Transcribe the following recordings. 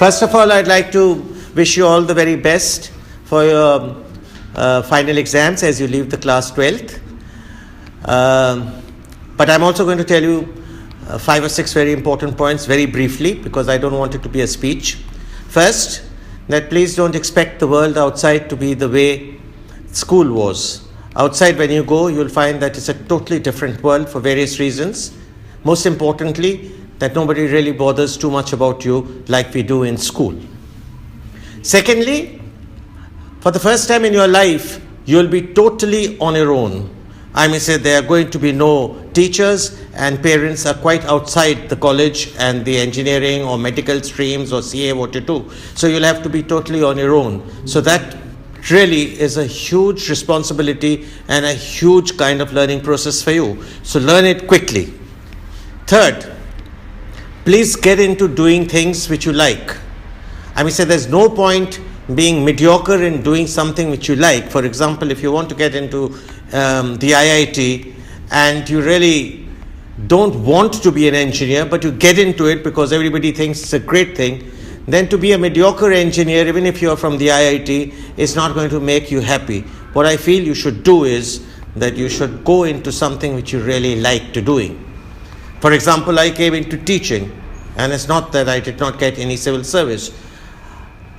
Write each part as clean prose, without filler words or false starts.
First of all, I'd like to wish you all the very best for your final exams as you leave the class 12th. But I'm also going to tell you 5 or 6 very important points very briefly, because I don't want it to be a speech. First, that please don't expect the world outside to be the way school was. Outside, when you go, you'll find that it's a totally different world for various reasons. Most importantly, that nobody really bothers too much about you like we do in school. Secondly, for the first time in your life, you'll be totally on your own. I may say there are going to be no teachers, and parents are quite outside the college and the engineering or medical streams or CA, what you do. So you'll have to be totally on your own. So that really is a huge responsibility and a huge kind of learning process for you. So learn it quickly. Third, please get into doing things which you like. I mean, say there's no point being mediocre in doing something which you like. For example, if you want to get into the IIT and you really don't want to be an engineer, but you get into it because everybody thinks it's a great thing, then to be a mediocre engineer, even if you're from the IIT, is not going to make you happy. What I feel you should do is that you should go into something which you really like to doing. For example, I came into teaching, and it's not that I did not get any civil service.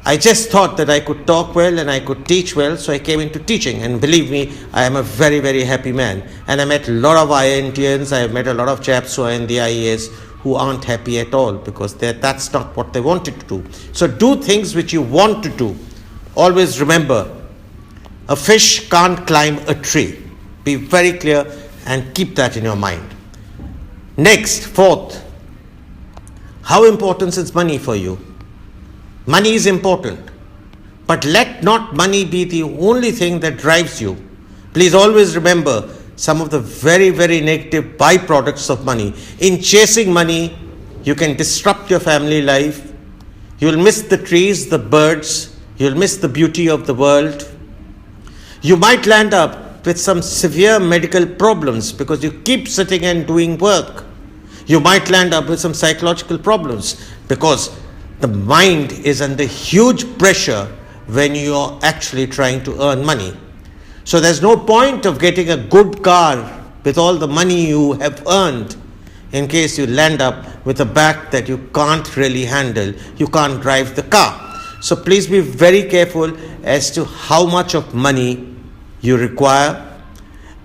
I just thought that I could talk well and I could teach well, so I came into teaching. And believe me, I am a very, very happy man. And I met a lot of IITians, I have met a lot of chaps who are in the IAS who aren't happy at all, because that's not what they wanted to do. So do things which you want to do. Always remember, a fish can't climb a tree. Be very clear and keep that in your mind. Next, fourth, how important is money for you? Money is important, but let not money be the only thing that drives you. Please always remember some of the very, very negative byproducts of money. In chasing money, you can disrupt your family life. You'll miss the trees, the birds. You'll miss the beauty of the world. You might land up with some severe medical problems because you keep sitting and doing work. You might land up with some psychological problems because the mind is under huge pressure when you are actually trying to earn money. So there's no point of getting a good car with all the money you have earned in case you land up with a back that you can't really handle. You can't drive the car. So please be very careful as to how much of money you require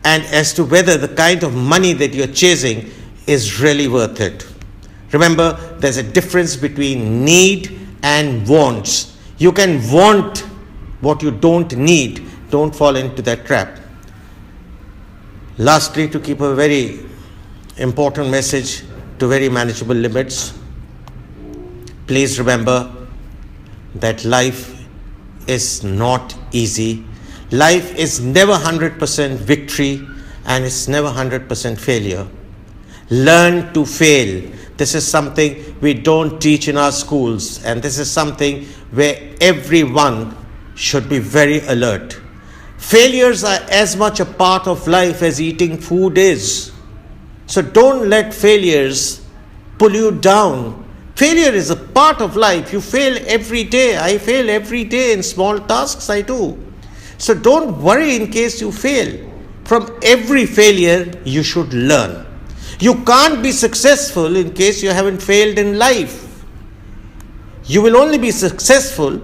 and as to whether the kind of money that you're chasing is really worth it. Remember, there's a difference between need and wants. You can want what you don't need. Don't fall into that trap. Lastly, to keep a very important message to very manageable limits, please remember that life is not easy. Life is never 100% victory, and it's never 100% failure. Learn to fail. This is something we don't teach in our schools, and this is something where everyone should be very alert. Failures are as much a part of life as eating food is. So don't let failures pull you down. Failure is a part of life. You fail every day. I fail every day in small tasks I do. So don't worry in case you fail. From every failure, you should learn. You can't be successful in case you haven't failed in life. You will only be successful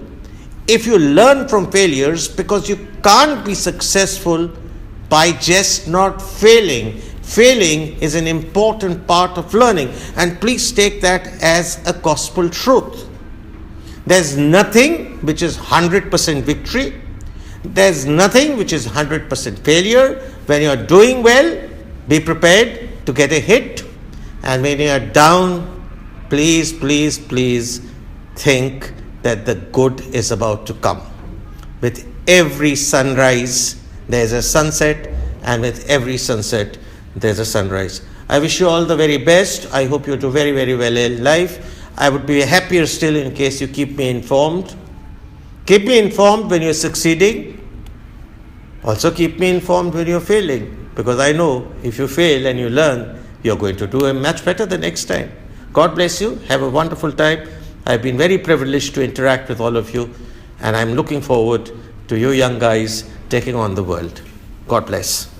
if you learn from failures, because you can't be successful by just not failing. Failing is an important part of learning, and please take that as a gospel truth. There's nothing which is 100% victory. There's nothing which is 100% failure. When you're doing well, be prepared to get a hit, and when you are down, please think that the good is about to come. With every sunrise, there's a sunset, and with every sunset, there's a sunrise. I wish you all the very best. I hope you do very, very well in life. I would be happier still in case you keep me informed. Keep me informed when you're succeeding. Also keep me informed when you're failing. Because I know if you fail and you learn, you're going to do much better the next time. God bless you. Have a wonderful time. I've been very privileged to interact with all of you, and I'm looking forward to you young guys taking on the world. God bless.